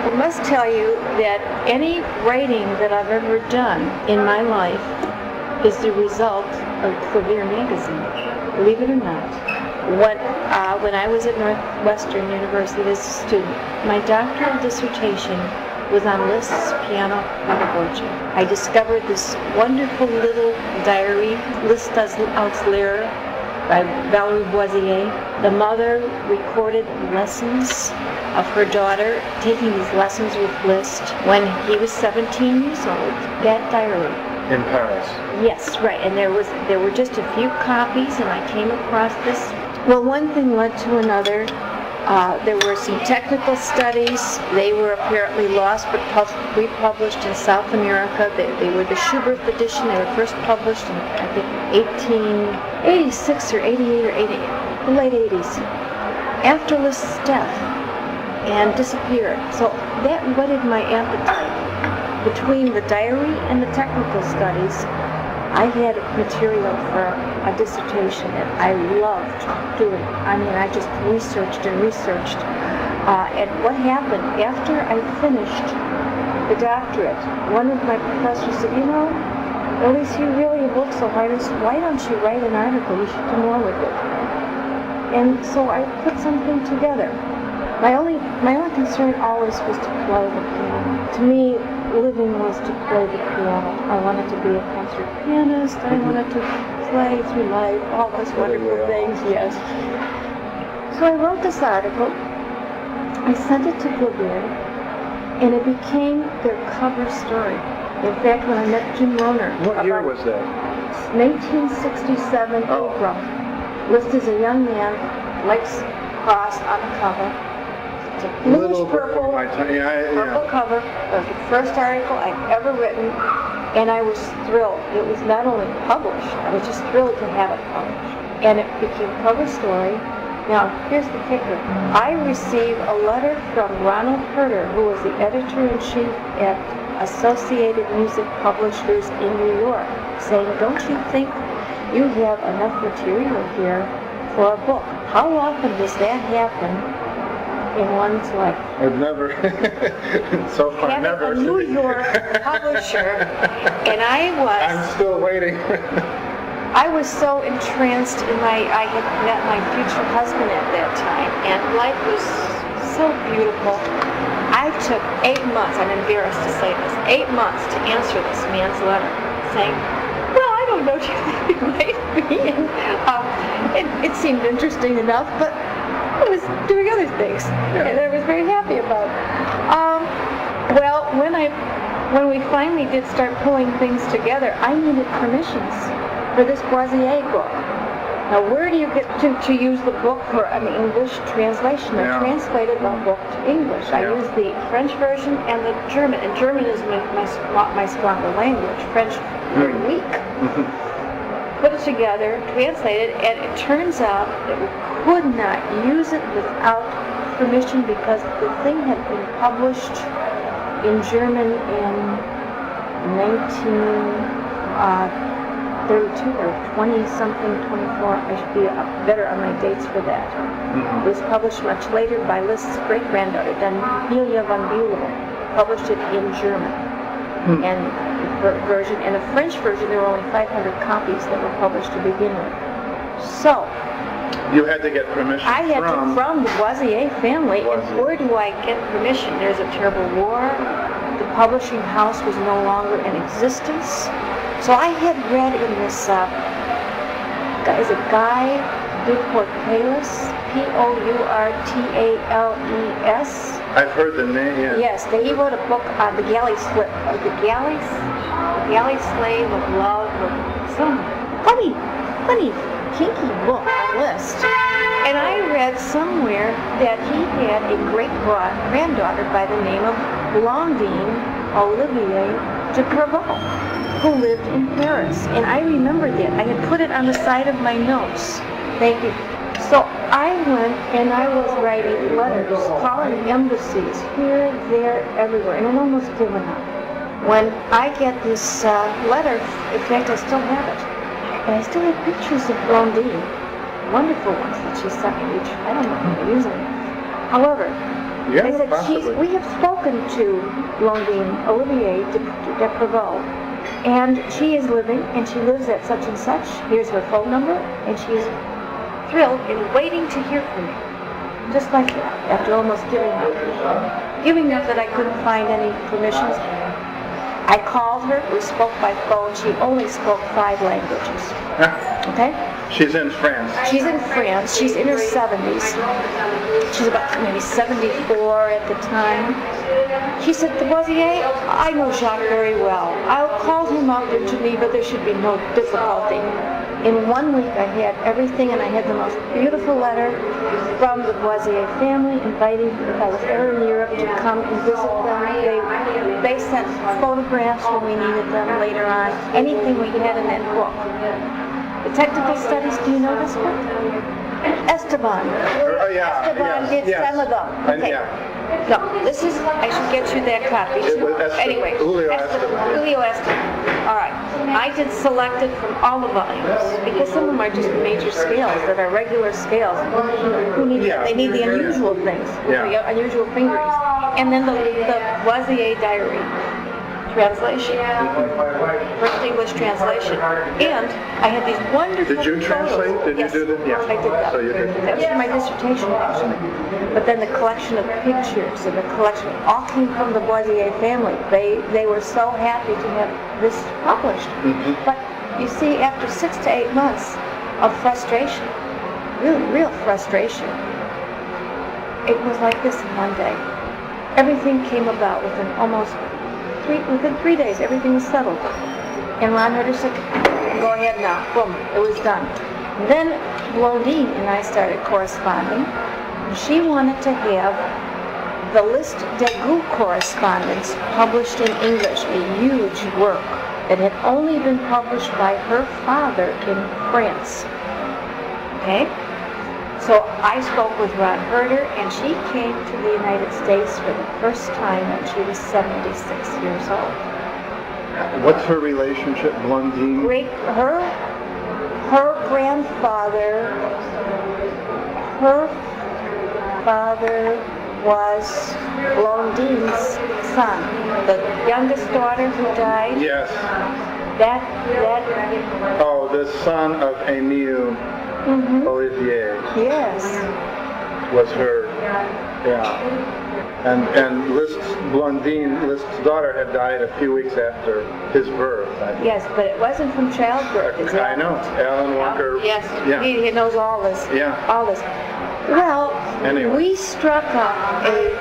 I must tell you that any writing that I've ever done in my life is the result of Clavier magazine, believe it or not. When I was at Northwestern University as a student, my doctoral dissertation was on Liszt's piano pedagogy. I discovered this wonderful little diary, Liszt als Lehrer, by Valerie Boisier. The mother recorded lessons of her daughter taking these lessons with Liszt when he was 17 years old. That diary. In Paris. Yes, right. And there were just a few copies, and I came across this. Well, one thing led to another. There were some technical studies. They were apparently lost but republished in South America. They were the Schubert edition. They were first published in, I think, 1886 or 88 or 88, the late 80s, after Liszt's death, and disappeared. So that whetted my appetite. Between the diary and the technical studies, I had material for a dissertation that I loved doing. I mean, I just researched and researched. And what happened, after I finished the doctorate, one of my professors said, you know, Elyse, you really have worked so hard. Why don't you write an article? You should do more with it. And so I put something together. My only concern always was to play the piano. To me, living was to play the piano. I wanted to be a concert pianist. I wanted to play through life, all those wonderful things, yes. So I wrote this article. I sent it to Clavier, and it became their cover story. In fact, when I met Jim Rohner... What year was that? 1967, April. Liszt is a young man, legs crossed on the cover. It's a bluish purple cover. It was the first article I'd ever written, and I was thrilled. It was not only published, I was just thrilled to have it published. And it became cover story. Now, here's the kicker. I received a letter from Ronald Herter, who was the editor-in-chief at Associated Music Publishers in New York, saying, don't you think you have enough material here for a book? How often does that happen in one's life? I've never, so far, having never. A New York publisher, and I'm still waiting. I was so entranced in I had met my future husband at that time, and life was so beautiful. I took 8 months, I'm embarrassed to say this, 8 months to answer this man's letter, saying, well, I don't know, do you think it might be? And it seemed interesting enough, but I was doing other things, and I was very happy about it. Well, when we finally did start pulling things together, I needed permissions for this Boisier book. Now, where do you get to use the book for an English translation? I translated the book to English. I used the French version and the German, and German is my stronger language. French, very weak. Put it together, translated, and it turns out that we could not use it without permission because the thing had been published in German in 1932 or 20-something, 24. I should be better on my dates for that. It was published much later by Liszt's great-granddaughter, Daniela von Bülow, published it in German. And version, and a French version, there were only 500 copies that were published to begin with. So, you had to get permission from the Boisier family, and where do I get permission? There's a terrible war. The publishing house was no longer in existence. So I had read in this, is it Guy Duportales? Pourtales? I've heard the name, yeah. Yes, he wrote a book on the galley slave of love, some funny, kinky book on Liszt. And I read somewhere that he had a great-granddaughter by the name of Blondine Olivier de Prevost, who lived in Paris. And I remembered that. I had put it on the side of my notes. Thank you. So I went and I was writing letters, calling embassies here, there, everywhere, and I'd almost given up. When I get this letter, in fact, I still have it, and I still have pictures of Blondine, wonderful ones that she sent me, which I don't know if I'm using. However, Yeah, They said, possibly. we have spoken to Blondine Olivier de Prevost, and she is living, and she lives at such and such. Here's her phone number, and she's thrilled and waiting to hear from me. Just like that, after almost giving up. Giving up that I couldn't find any permissions. I called her, we spoke by phone. She only spoke 5 languages. Okay? She's in France. She's in France. She's in her 70s. She's about maybe 74 at the time. She said, Lavoisier, I know Jacques very well. I'll call him up in Geneva. There should be no difficulty. In 1 week, I had everything, and I had the most beautiful letter from the Lavoisier family inviting, if I was ever in Europe, to come and visit them. They sent photographs when we needed them later on. Anything we had in that book. The technical studies, do you know this book? Esteban. Yeah. Esteban did some of them. Okay. No, this is, I should get you that copy It too. was Esteban. Anyway, Julio Esteban. Julio Esteban. All right. I did selected from all the volumes because some of them are just major scales that are regular scales. Who need Yeah. They need the unusual things, Yeah. the unusual fingerings. And then the Lavoisier diary translation, first English translation. And I had these wonderful Did you translate? photos. Did you Yes, do that? Yeah. I did that. So you did. That was for my dissertation, actually. But then the collection of pictures and the collection all came from the Lavoisier family. They were so happy to have this published. Mm-hmm. But you see, after 6 to 8 months of frustration, real frustration, it was like this in one day. Everything came about within within 3 days, everything was settled. And Ron Herder said, go ahead now. Boom, it was done. Then Blondine and I started corresponding. She wanted to have the Liste des Goûts correspondence published in English, a huge work that had only been published by her father in France. Okay? So I spoke with Ron Herder, and she came to the United States for the first time when she was 76 years old. What's her relationship, Blondine? Her grandfather, her father was Blondine's son, the youngest daughter who died. Yes. Oh, the son of Émile Olivier Yes. was her. Yeah. And Liszt's daughter had died a few weeks after his birth. Yes, but it wasn't from childbirth. Is I that- know. Alan Walker. Yes, Yeah. he knows all this. Yeah. All this. Well, Anyway. we struck up a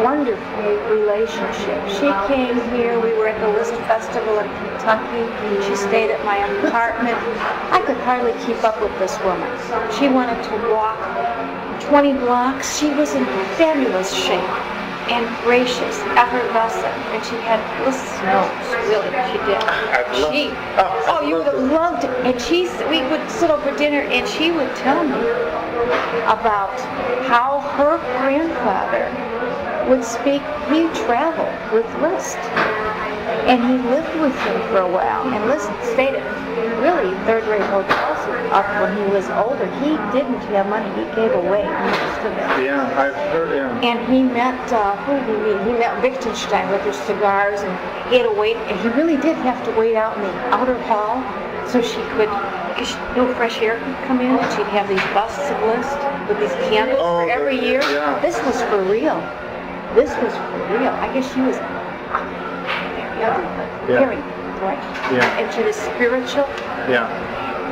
wonderful relationship. She came here. We were at the Liszt Festival in Kentucky. She stayed at my apartment. I could hardly keep up with this woman. She wanted to walk 20 blocks. She was in fabulous shape and gracious, effervescent, and she had Liszt's nose, really, she did. You would have loved it. And we would sit over dinner, and she would tell me about how her grandfather would speak. He traveled with Liszt, and he lived with him for a while. And Liszt stayed at really third-rate hotels up when he was older. He didn't have money. He gave away most of it. Yeah, I've heard him. And he met, who did he meet? He met Wittgenstein with her cigars, and he had to wait, and he really did have to wait out in the outer hall so she could, because no fresh air could come in, and she'd have these busts of Liszt with these candles for every year. Yeah. This was for real. This was for real. I guess she was very ugly, but very bright. Yeah. And she was spiritual. Yeah.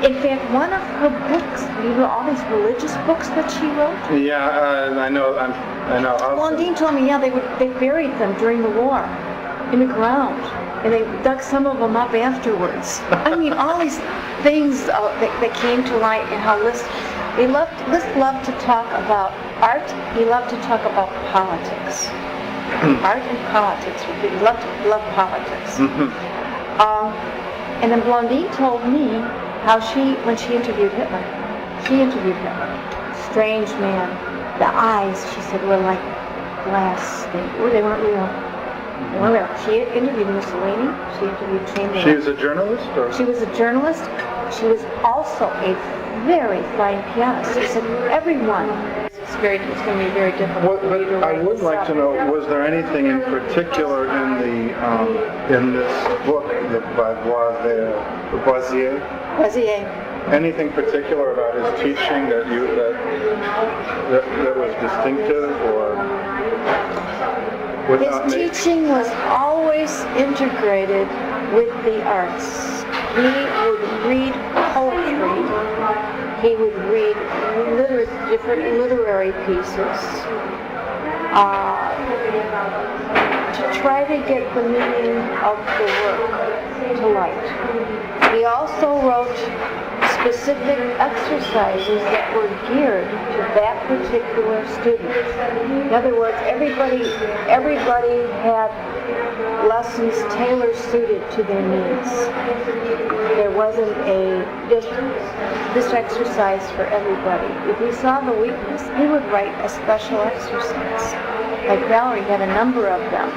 In fact, one of her books, you know, all these religious books that she wrote, Yeah, I know. Blondine told me, they buried them during the war in the ground, and they dug some of them up afterwards. I mean, all these things that came to light, and how Liszt loved to talk about art. He loved to talk about politics. Art and politics. He loved politics. And then Blondine told me how when she interviewed Hitler, strange man. The eyes, she said, were like glass. They weren't real. They weren't real. She interviewed Mussolini. She interviewed Chamberlain. She was a journalist? Or? She was a journalist. She was also a very fine pianist. She said everyone it's going to be very difficult. But I would like to know, was there anything in particular in this book, by Boisier? Boisier. Anything particular about his teaching that was distinctive, or his teaching was always integrated with the arts. He would read poetry. He would read different literary pieces to try to get the meaning of the work to light. He also wrote specific exercises that were geared to that particular student. In other words, everybody had lessons tailor-suited to their needs. There wasn't this exercise for everybody. If he saw the weakness, he would write a special exercise. Like Valerie had a number of them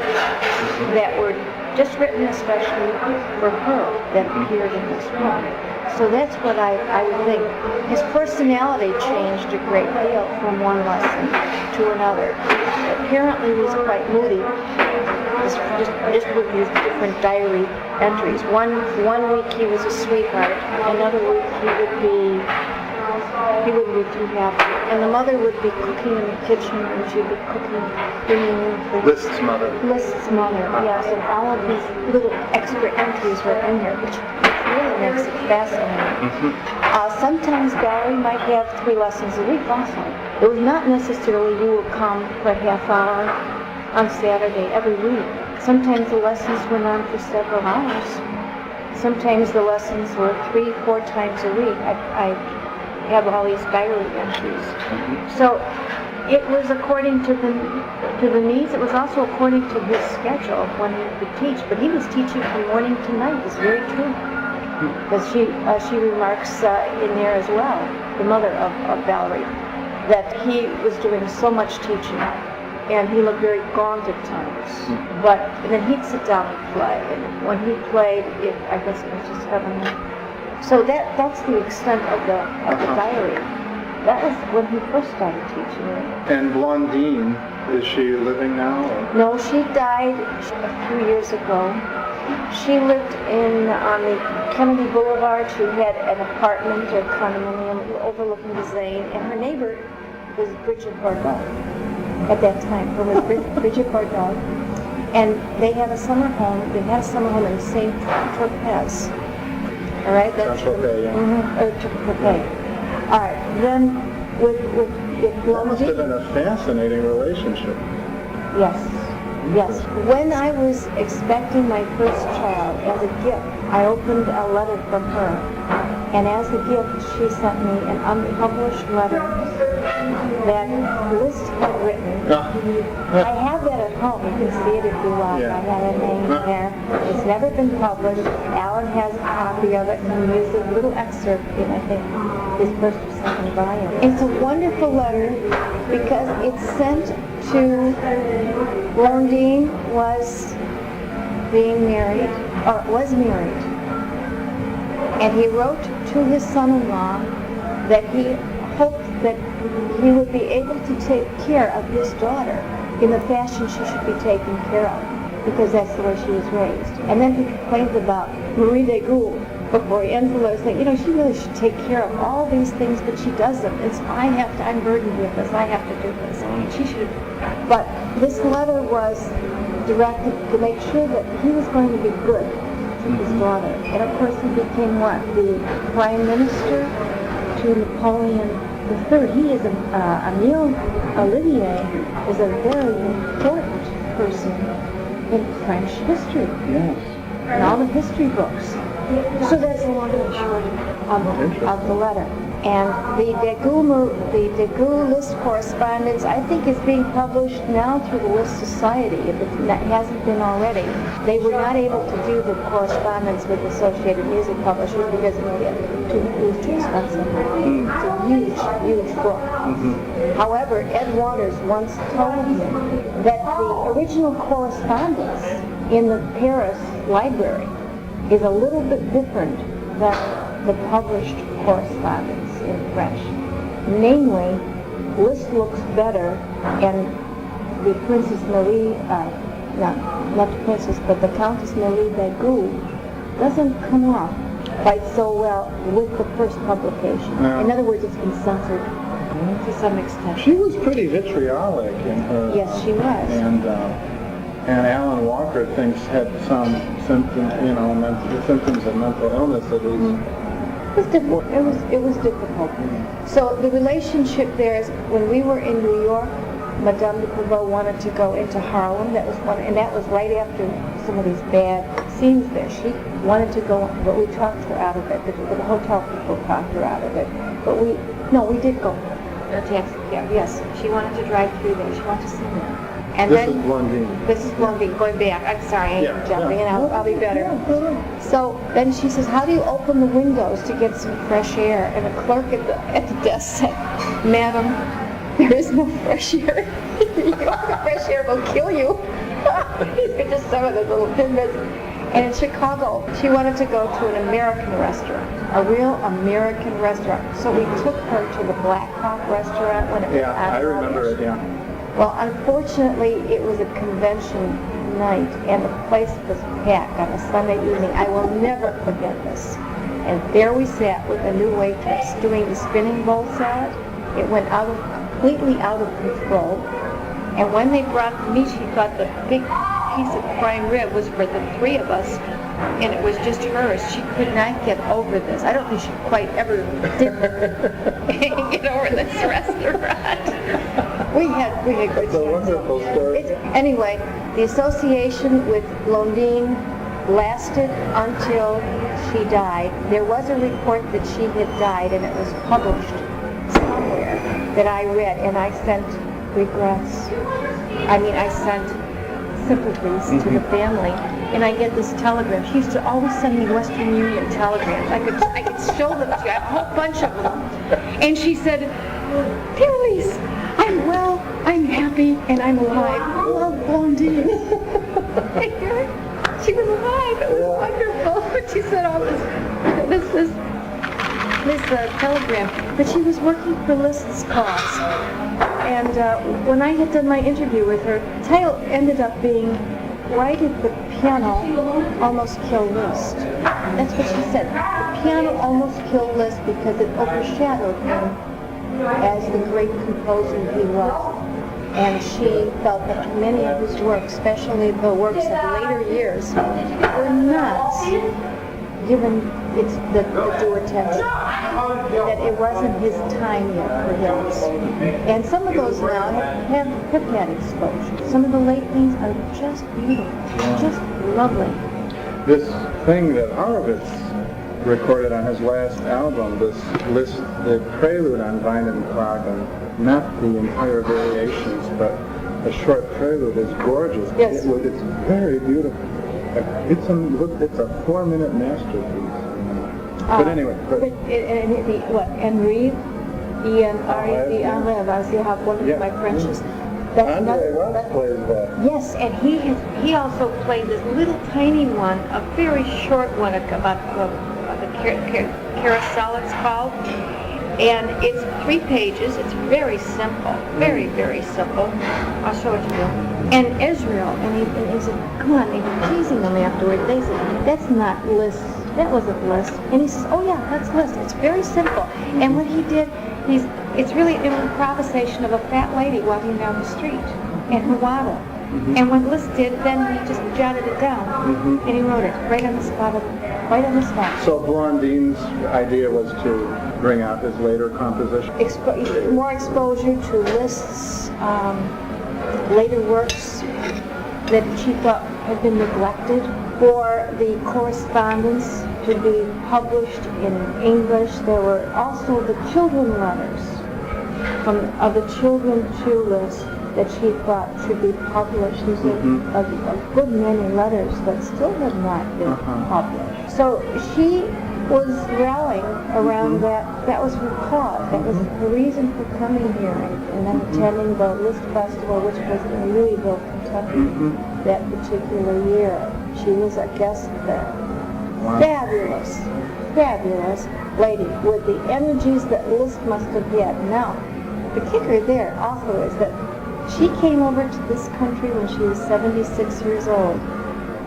that were just written especially for her that appeared in this book. So that's what I would think. His personality changed a great deal from one lesson to another. Apparently he was quite moody, just with these different diary entries. One week he was a sweetheart, another week he would be too happy. And the mother would be cooking in the kitchen, and she'd be cooking, bringing in things. Liszt's mother, yes, and all of these little extra entries were in here, which really makes it fascinating. Sometimes Valerie might have 3 lessons a week also. It was not necessarily you will come for a half hour on Saturday every week. Sometimes the lessons went on for several hours. Sometimes the lessons were 3-4 times a week. I have all these diary entries. So it was according to the needs. It was also according to his schedule when he could teach. But he was teaching from morning to night. It's very true. Because she remarks in there as well, the mother of Valerie, that he was doing so much teaching, and he looked very gaunt at times. And then he'd sit down and play, and when he played, I guess it was just heavenly. So that's the extent of the diary. That was when he first started teaching it. And Blondine, is she living now? Or? No, she died a few years ago. She lived on the Kennedy Boulevard. She had an apartment or condominium overlooking the Seine, and her neighbor was Bridget Bardot at that time. Her was Bridget Bardot, and they had a summer home. They had a summer home in St. Tropez. All right, that's Tropez, yeah. Tropez. All right, then with That must have been a fascinating relationship. Yes. Yes. When I was expecting my first child, as a gift, I opened a letter from her. And as a gift, she sent me an unpublished letter that Liszt had written. I have that at home. You can see it if you like. Yeah. I have a name there. It's never been published. Alan has a copy of it, and he used a little excerpt in, I think, his first or second volume. It's a wonderful letter because it's sent to Blondine was married. And he wrote to his son-in-law that he hoped that he would be able to take care of his daughter in the fashion she should be taken care of, because that's the way she was raised. And then he complained about Marie Degoul before he ends the letter, saying, she really should take care of all these things, but she doesn't. And so I'm burdened with this. I have to do this. She should. But this letter was directed to make sure that he was going to be good to his daughter. And of course he became what? The prime minister to Napoleon III. He is Emile Olivier is a very important person in French history. Yes. And all the history books. So that's the long and short of the letter. And the Degoul Liszt correspondence, I think, is being published now through the Liszt Society, if it hasn't been already. They were not able to do the correspondence with Associated Music Publishers because it was too expensive. It's a huge, huge book. However, Ed Waters once told me that the original correspondence in the Paris library is a little bit different than the published correspondence in French. Namely, List looks better, and the Princess Marie, not the princess, but the Countess Marie Bagou doesn't come off quite so well with the first publication. No. In other words, it's been censored to some extent. She was pretty vitriolic in her. Yes, she was. And Alan Walker thinks had some symptoms, symptoms of mental illness at least. It was difficult. It was difficult. So the relationship there is when we were in New York, Madame de Prévost wanted to go into Harlem. That was right after some of these bad scenes there. She wanted to go, but we talked her out of it. The hotel people talked her out of it. But we did go. A taxi cab. Yes, she wanted to drive through there. She wanted to see me. And This is Blondine. This is Blondine. Going back. I'm sorry, I'm jumping, and I'll be better. Yeah. So then she says, "How do you open the windows to get some fresh air?" And the clerk at the desk said, "Madam, there is no fresh air. Fresh air will kill you." These are just some of the little tidbits. And in Chicago, she wanted to go to an American restaurant, a real American restaurant. So we took her to the Black Hawk restaurant when it was on I remember Broadway. it, yeah. Well, unfortunately, it was a convention night, and the place was packed on a Sunday evening. I will never forget this. And there we sat with a new waitress doing the spinning bowl salad. It went completely out of control. And when they brought the meat, she thought the big piece of prime rib was for the three of us, and it was just hers. She could not get over this. I don't think she quite ever did get over this restaurant. We had good It's a wonderful story. Anyway, the association with Blondine lasted until she died. There was a report that she had died, and it was published somewhere that I read, and I sent regrets. I sent sympathies to the family, and I get this telegram. She used to always send me Western Union telegrams. I could show them to you. I have a whole bunch of them. And she said, "Dear Elyse, I'm well, I'm happy, and I'm alive. Love, Blondine." She was alive. It was wonderful. But she said all this telegram that she was working for Liszt's cause. And when I had done my interview with her, the title ended up being, "Why did the piano almost kill Liszt?" That's what she said. The piano almost killed Liszt because it overshadowed him as the great composer he was. And she felt that many of his works, especially the works of later years, were not given the due attention, that it wasn't his time yet for those. And some of those now have had exposure. Some of the late things are just beautiful, just lovely. This thing that Horowitz recorded on his last album, the prelude on Weidenklagen, not the entire variations, but a short prelude, is gorgeous. Yes. It's very beautiful. It's a 4-minute masterpiece. But anyway. Henri, I see how one of my French is. Andre West plays that. Yes, and he also played this little tiny one, a very short one about the carousel it's called. And it's 3 pages. It's very simple, very, very simple. I'll show it to you. And Israel, and he said, "Come on," and he was teasing them afterward. They said, "That's not Liszt. That wasn't Liszt." And he says, "Oh yeah, that's Liszt. It's very simple." And what he did, it's really an improvisation of a fat lady walking down the street and her waddle. Mm-hmm. And what Liszt did, then he just jotted it down, and he wrote it right on the spot. So Blondine's idea was to bring out his later composition. More exposure to Liszt's later works that she thought had been neglected, for the correspondence to be published in English. There were also the children letters of the children to Liszt that she thought should be published. There's a good many letters that still have not been published. So she was rallying around that. That was her cause. That was her reason for coming here and then attending the Liszt Festival, which was in Louisville, Kentucky, that particular year. She was a guest there. Wow. Fabulous lady with the energies that Liszt must have had. Now, the kicker there also is that she came over to this country when she was 76 years old.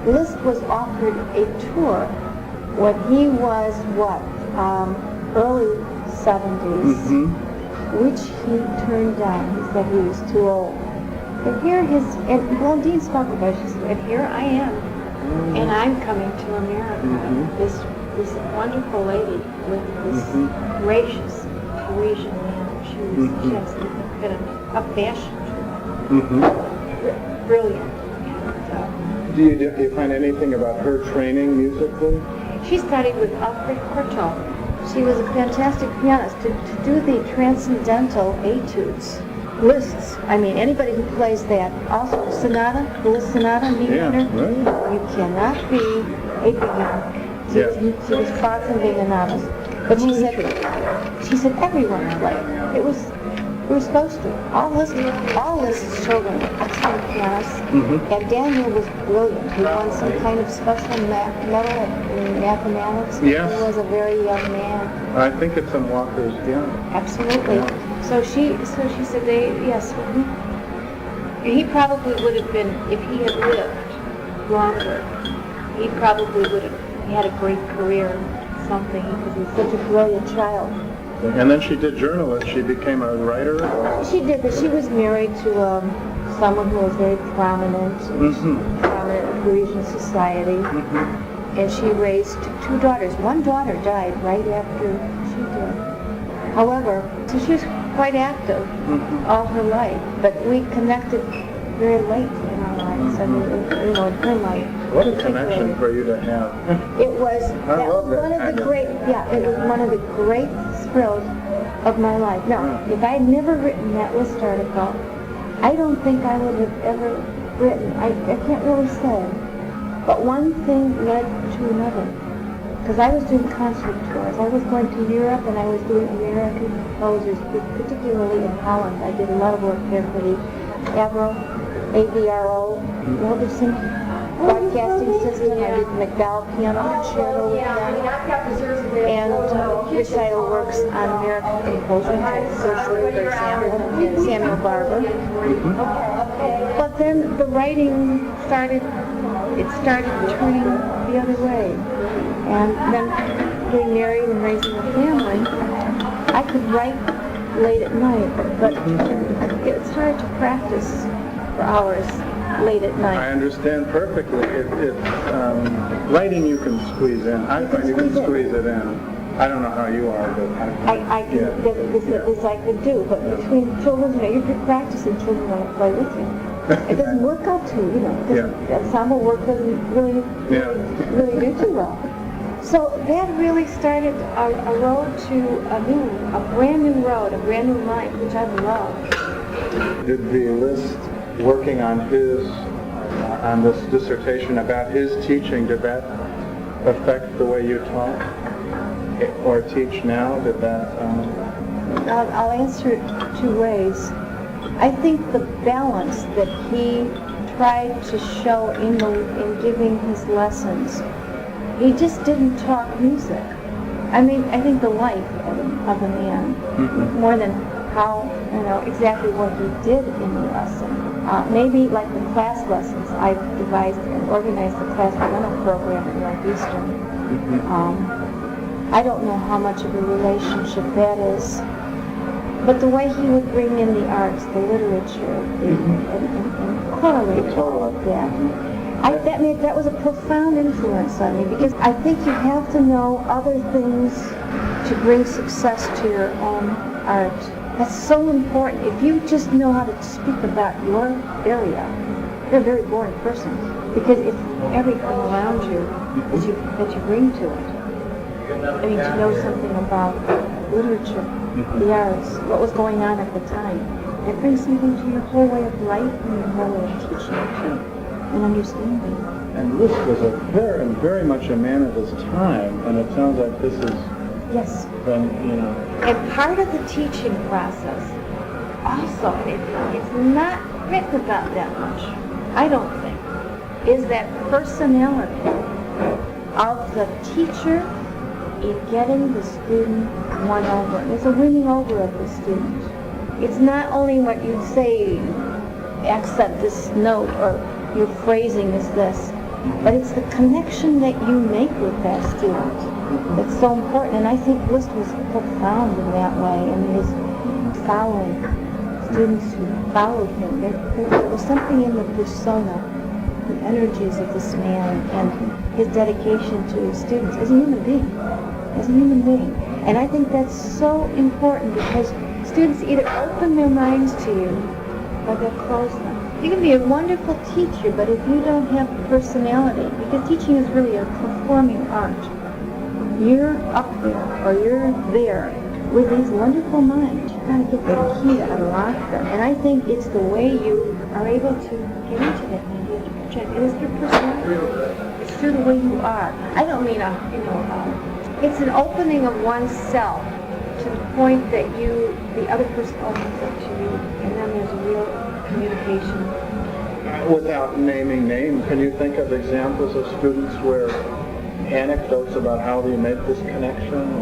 Liszt was offered a tour when he was, early 70s, which he turned down. He said he was too old. But here and Blondine spoke about it. She said, and here I am, and I'm coming to America. This wonderful lady with this gracious Parisian man. She has been a fashion brilliant. Do you find anything about her training musically? She studied with Alfred Cortot. She was a fantastic pianist. To do the transcendental etudes, Liszt's, anybody who plays that, also sonata, the Liszt sonata, D minor, you cannot be a beginner. She was far from being a novice. But she said everyone played. We were supposed to. All Liszt's children were excellent pianists, and Daniel was brilliant. He won some kind of special medal in mathematics. Yes. He was a very young man. I think it's in Walker's piano. Absolutely. Yeah. So she said he probably would have been, if he had lived longer, he probably would have had a great career in something, because he was such a brilliant child. And then she did journalism. She became a writer? She did, but she was married to someone who was very prominent in Parisian society. And she raised two daughters. One daughter died right after she did. However, so she was quite active all her life, but we connected very late in our lives. In her life. What a connection for you to have. It was one of the great thrills of my life. Now, if I had never written that Liszt article, I don't think I would have ever written. I can't really say. But one thing led to another. Because I was doing concert tours. I was going to Europe and I was doing American composers, particularly in Holland. I did a lot of work there for the AVRO, broadcasting system. I did McDowell piano concerto and recital works on American composers like Cecil, for example, and Samuel Barber. But then the writing started turning the other way. And then getting married and raising a family, I could write late at night, but it's hard to practice for hours late at night. I understand perfectly. Writing you can squeeze in. I find you can squeeze it in. I don't know how you are, but I can, this I could do, but between children, you're practicing, children want to play with you. It doesn't work out too, ensemble work doesn't really do too well. So that really started a road to a brand new road, a brand new life, which I love. Did the Liszt working on this dissertation about his teaching, did that affect the way you taught or teach now? Did that? I'll answer it two ways. I think the balance that he tried to show in giving his lessons, he just didn't talk music. I think the life of a man, more than how, exactly what he did in the lesson. Maybe like the class lessons, I've devised and organized the class piano program at Northeastern. I don't know how much of a relationship that is, but the way he would bring in the arts, the literature, and correlate all of that, that was a profound influence on me, because I think you have to know other things to bring success to your own art. That's so important. If you just know how to speak about your area, you're a very boring person, because it's everything around you that you bring to it. To know something about literature, the arts, what was going on at the time. It brings something to your whole way of life and your whole way of teaching too, and understanding. And Liszt was very, very much a man of his time, and it sounds like this is... Yes. And part of the teaching process, also, it's not written about that much, I don't think, is that personality of the teacher in getting the student won over. There's a winning over of the student. it's not only what you say, accent this note, or your phrasing is this, but it's the connection that you make with that student that's so important. And I think Liszt was profound in that way, and his following, students who followed him. There was something in the persona, the energies of this man, and his dedication to his students as a human being. And I think that's so important, because students either open their minds to you or they'll close them. You can be a wonderful teacher, but if you don't have personality, because teaching is really a performing art, you're up there or you're there with these wonderful minds. You've got to get the key to unlock them. And I think it's the way you are able to get into that media to project. It is your personality. It's through the way you are. I don't mean it's an opening of oneself to the point that the other person opens up to you, and then there's a real communication. Without naming names, can you think of examples of students where anecdotes about how they make this connection,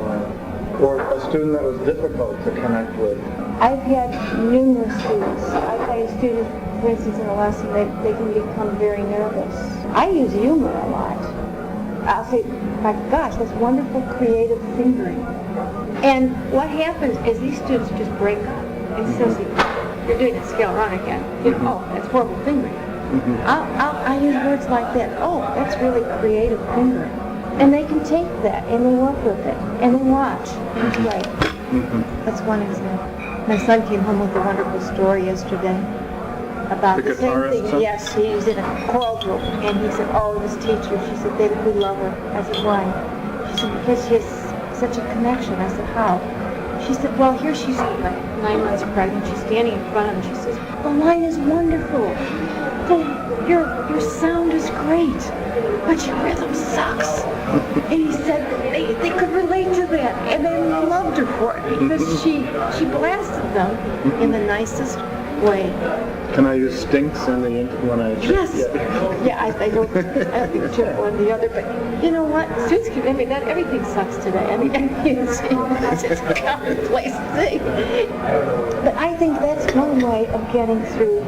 or a student that was difficult to connect with? I've had numerous students. I've had a student, for instance, in a lesson, they can become very nervous. I use humor a lot. I'll say, my gosh, that's wonderful creative fingering. And what happens is these students just break up and says, you're doing a scale run again. Oh, that's horrible fingering. I use words like that. Oh, that's really creative fingering. And they can take that and they work with it and they watch and play. That's one example. My son came home with a wonderful story yesterday about the same thing. Yes, he was in a choral group, and he said, oh, this teacher, she said, we love her. I said, why? She said, because she has such a connection. I said, how? She said, well, here she's like 9 months pregnant. She's standing in front of him. She says, the line is wonderful. Your sound is great, but your rhythm sucks. And he said they could relate to that, and they loved her for it because she blasted them in the nicest way. Can I use stinks when I Yes. Yeah, I don't trip one or the other, but you know what? Students can, everything sucks today. It's a commonplace thing. But I think that's one way of getting through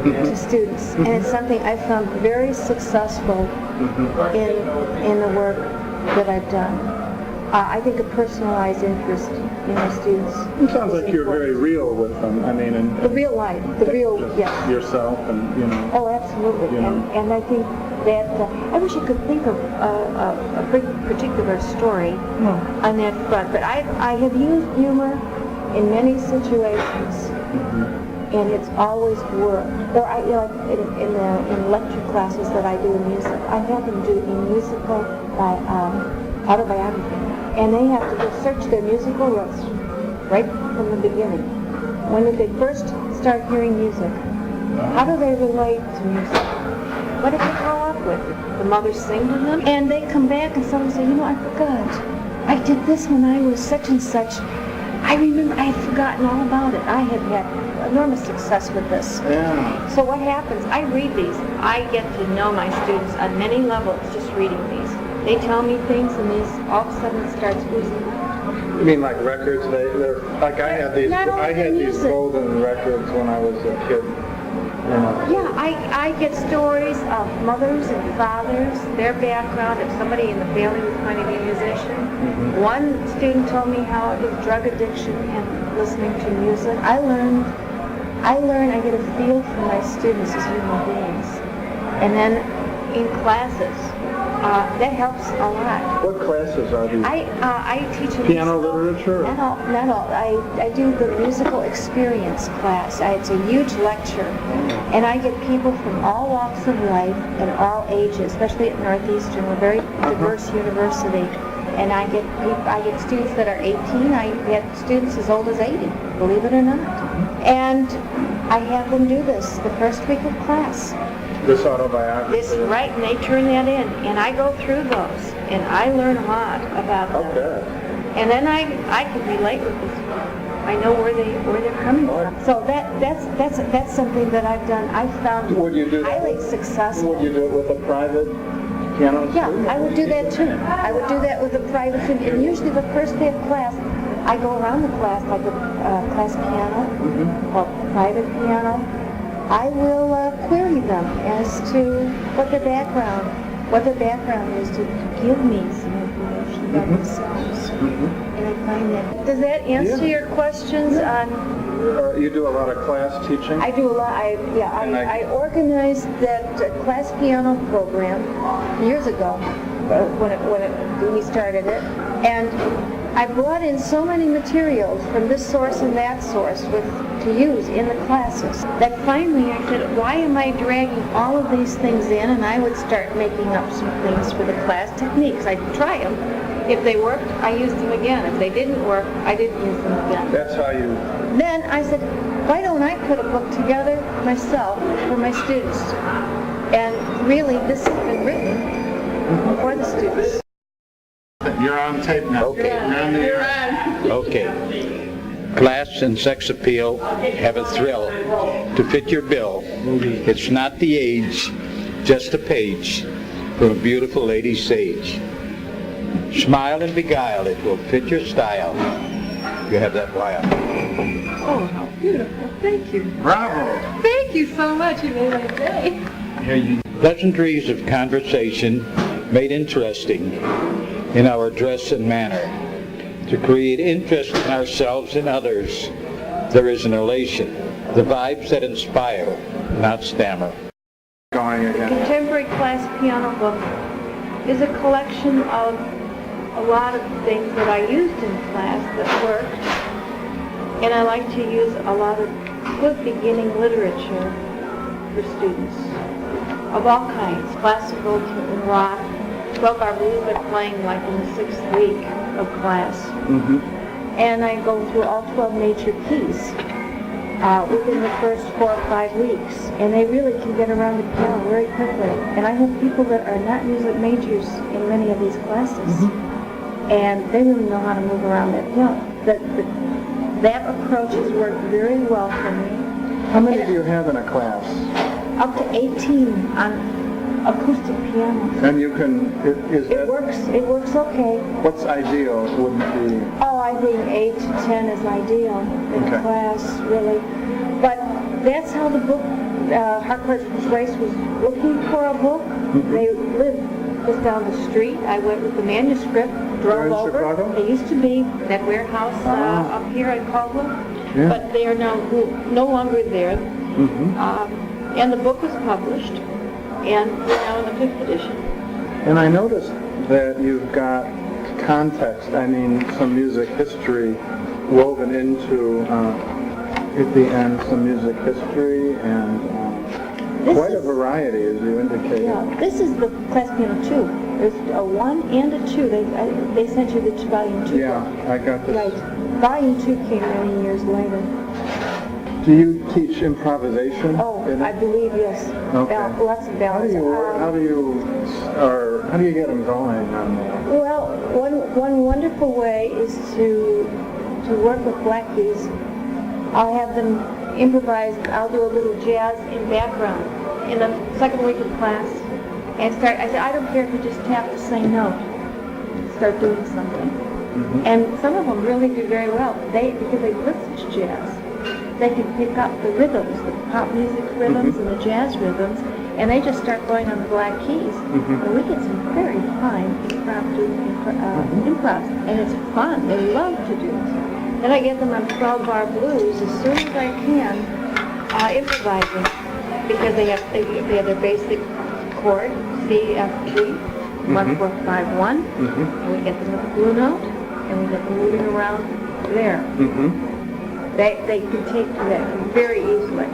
to students, and it's something I found very successful in the work that I've done. I think a personalized interest in the students. It sounds like you're very real with them. The real life, yes. Yourself, and Oh, absolutely. And I think that I wish I could think of a particular story on that front. But I have used humor in many situations, and it's always worked. Or in lecture classes that I do in music, I have them do a musical autobiography. And they have to go search their musical roots right from the beginning. When did they first start hearing music? How do they relate to music? What did they grow up with? The mother sing to them? And they come back and someone say, I forgot. I did this when I was such and such. I remember I had forgotten all about it. I had had enormous success with this. Yeah. So what happens? I read these. I get to know my students on many levels just reading these. They tell me things, and these all of a sudden it starts oozing out. You mean like records? They're like I had these golden records when I was a kid. Yeah, I get stories of mothers and fathers, their background, if somebody in the family was going to be a musician. One student told me how his drug addiction and listening to music. I get a feel for my students as human beings. And then in classes, that helps a lot. What classes are these? I teach piano literature? Not all. I do the musical experience class. It's a huge lecture, and I get people from all walks of life and all ages, especially at Northeastern. We're a very diverse university, and I get students that are 18. I get students as old as 80, believe it or not. And I have them do this the first week of class. This autobiography? Right, and they turn that in, and I go through those, and I learn a lot about them. Okay. And then I can relate with this. I know where they're coming from. So that's something that I've done. I've found highly successful. Would you do it with a private piano? Yeah, I would do that too. I would do that with a private student, and usually the first day of class, I go around the class like a class piano or private piano. I will query them as to what their background is to give me some information about themselves. And I find that. Does that answer your questions on? You do a lot of class teaching? I do a lot. I organized that class piano program years ago when we started it, and I brought in so many materials from this source and that source to use in the classes that finally I said, why am I dragging all of these things in? And I would start making up some things for the class techniques. I'd try them. If they worked, I used them again. If they didn't work, I didn't use them again. That's how you... Then I said, why don't I put a book together myself for my students? And really, this has been written for the students. You're on tape now. Okay. You're on the air. Okay. Class and sex appeal have a thrill to fit your bill. It's not the age, just a page from a beautiful lady sage. Smile and beguile, it will fit your style. You have that while. Oh, how beautiful. Thank you. Bravo. Thank you so much. You made my day. Pleasantries of conversation made interesting in our dress and manner. To create interest in ourselves and others, there is an elation. The vibes that inspire, not stammer. Going The again. Contemporary Class Piano book is a collection of a lot of things that I used in class that worked. And I like to use a lot of good beginning literature for students of all kinds, classical to rock. 12-bar blues are playing like in the 6th week of class. And I go through all 12 major keys within the first 4 or 5 weeks. And they really can get around the piano very quickly. And I have people that are not music majors in many of these classes. And they really know how to move around that piano. That approach has worked very well for me. How many do you have in a class? Up to 18 on acoustic piano. And you can, It works okay. what's ideal would be? Oh, I think 8 to 10 is ideal in Okay. class, really. But that's how the book, Harcourt's Race was looking for a book. They lived just down the street. I went with the manuscript, Where in drove over. Chicago? They used to be that warehouse up here in Caldwell, Yeah. but they are now no longer there. And the book was published, and we're now in the 5th edition. And I noticed that you've got context, some music history woven into, at the end, some music history and This quite a is- variety, as you indicated. Yeah, this is the class piano 2. There's a 1 and a 2. They sent you the volume 2 Yeah, book. I got this. Right. Volume 2 came many years later. Do you teach improvisation? Oh, in it? I believe, yes. Okay. Lots of balance. How do you get them going on that? Well, one wonderful way is to work with black keys. I'll have them improvise. I'll do a little jazz in background in the 2nd week of class, and I said, I don't care if you just tap the same note. Start doing something. And some of them really do very well. Because they listen to jazz, they can pick up the rhythms, the pop music rhythms and the jazz rhythms, and they just start going on the black keys. And we get some very fine improvs, and it's fun. They love to do it. Then I get them on 12-bar blues as soon as I can, improvising, because they have their basic chord, C, F, G, 1, 4, 5, 1, and we get them with the blue note, and we get them moving around there. They can take to that very easily.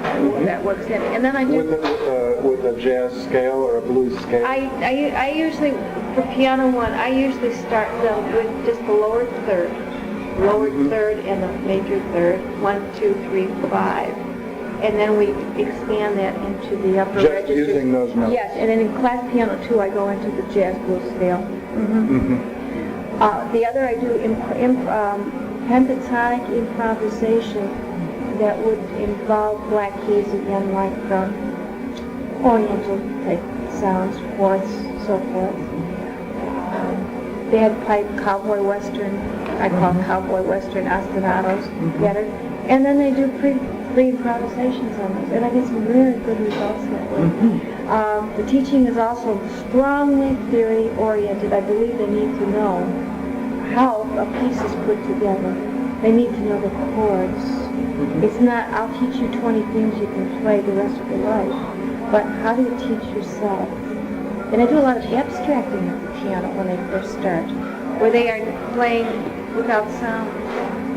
That works in. And then I do. With a jazz scale or a blues scale? I usually, for piano 1, I usually start them with just the lower third and the major third. 1, 2, 3, 5. And then we expand that into the upper Just registers. using those notes? Yes, and then in class piano 2, I go into the jazz blues scale. The other I do pentatonic improvisation that would involve black keys again, like Oriental type sounds, fourths, so forth. They had played cowboy western, I call them cowboy western ostinatos together. And then they do free improvisations on those. And I get some really good results that way. The teaching is also strongly theory-oriented. I believe they need to know how a piece is put together. They need to know the chords. It's not, I'll teach you 20 things you can play the rest of your life, but how do you teach yourself? And I do a lot of abstracting at the piano when they first start, where they are playing without sound.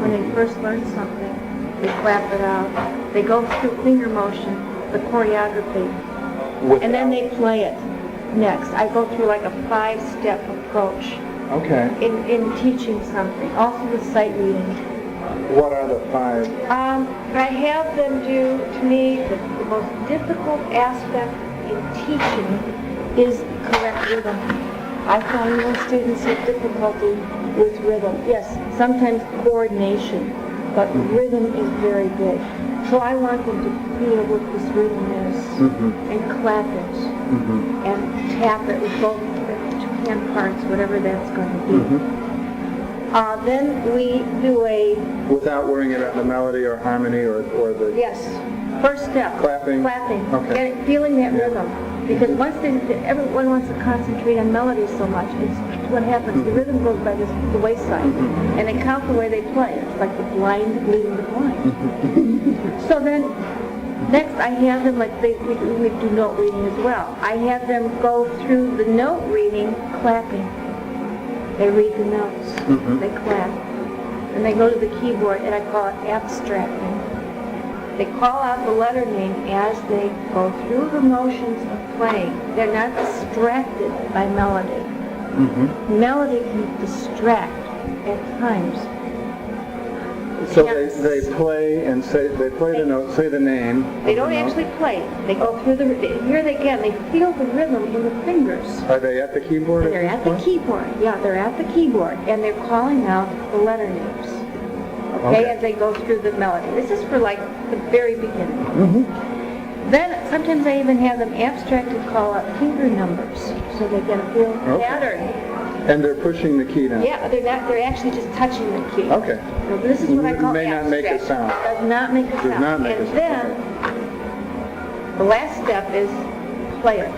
When they first learn something, they clap it out. They go through finger motion, the choreography, and then they play it next. I go through like a 5-step approach in teaching something. Also with sight reading. What are the 5? I have them do, to me, the most difficult aspect in teaching is correct rhythm. I find most students have difficulty with rhythm. Yes, sometimes coordination, but rhythm is very big. So I want them to feel what this rhythm is, and clap it, and tap it with both the 2 hand parts, whatever that's going to be. Then we do a... Without worrying about the melody or harmony or the... Yes. First step. Clapping. Okay. And feeling that rhythm. Because once everyone wants to concentrate on melody so much, it's what happens. The rhythm goes by the wayside. And they count the way they play. It's like the blind leading the blind. So then, next I have them, like we do note reading as well. I have them go through the note reading clapping. They read the notes, they clap, and they go to the keyboard, and I call it abstracting. They call out the letter name as they go through the motions of playing. They're not distracted by melody. Melody can distract at times. So they play and play the note, say the name. They don't actually play. They go through here they feel the rhythm in the fingers. Are they at the keyboard? They're at the keyboard. Yeah, they're at the keyboard, and they're calling out the letter names. Okay, as they go through the melody. This is for like the very beginning. Then sometimes I even have them abstracted call out finger numbers, so they get a real pattern. And they're pushing the key down. Yeah, they're actually just touching the key. Okay. So this is what I call May not make a sound. Does not make a sound. Does not make a and sound. Then the last step is play it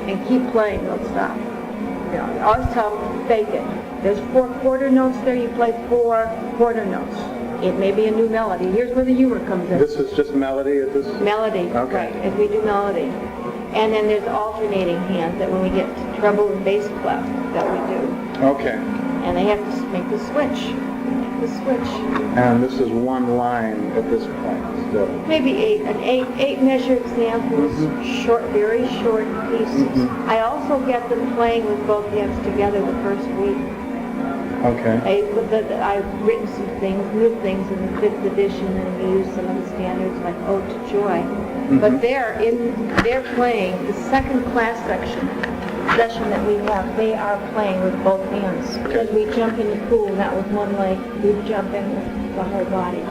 and keep playing. Don't stop. You know, I always tell them fake it. There's 4 quarter notes there. You play 4 quarter notes. It may be a new melody. Here's where the humor comes in. This is just melody at this? Melody, right, as we do melody. And then there's alternating hands that when we get to treble and bass clef that we do. Okay. And they have to make the switch. The switch. And this is 1 line at this point still. Maybe 8 measure examples, short, very short pieces. I also get them playing with both hands together the first week. Okay. I've written some things, new things in the 5th edition, and we use some of the standards like Ode to Joy. But they're playing the second class session that we have. They are playing with both hands because we jump in the pool not with one leg. We jump in with the whole body.